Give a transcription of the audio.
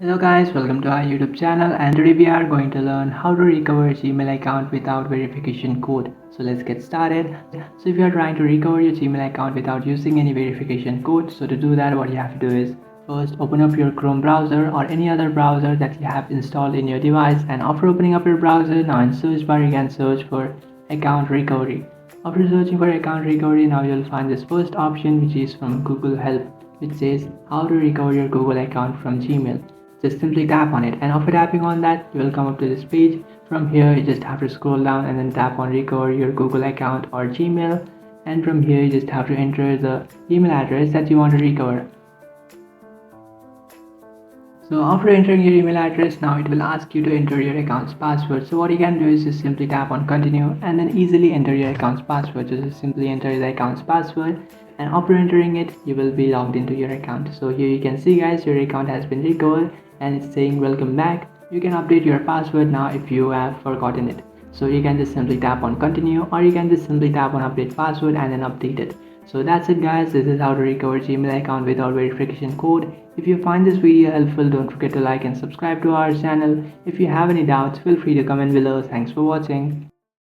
Hello guys, welcome to our YouTube channel, and today we are going to learn how to recover Gmail account without verification code. So let's get started. So if you are trying to recover your Gmail account without using any verification code, so to do that what you have to do is first open up your Chrome browser or any other browser that you have installed in your device, and after opening up your browser, now in search bar you can search for account recovery. After searching for account recovery, now you'll find this first option which is from Google Help, which says how to recover your Google account from Gmail. Just simply tap on it, and after tapping on that you will come up to this page. From here you just have to scroll down and then tap on recover your Google account or Gmail, and from here you just have to enter the email address that you want to recover. So after entering your email address, now it will ask you to enter your account's password. So what you can do is just simply tap on continue and then easily enter your account's password. So just simply enter the account's password, and after entering it you will be logged into your account. So here you can see guys, your account has been recovered and it's saying welcome back. You can update your password now if you have forgotten it. So you can just simply tap on continue, or you can just simply tap on update password and then update it. So that's it guys, this is how to recover Gmail account without verification code. If you find this video helpful, don't forget to like and subscribe to our channel. If you have any doubts, feel free to comment below. Thanks for watching.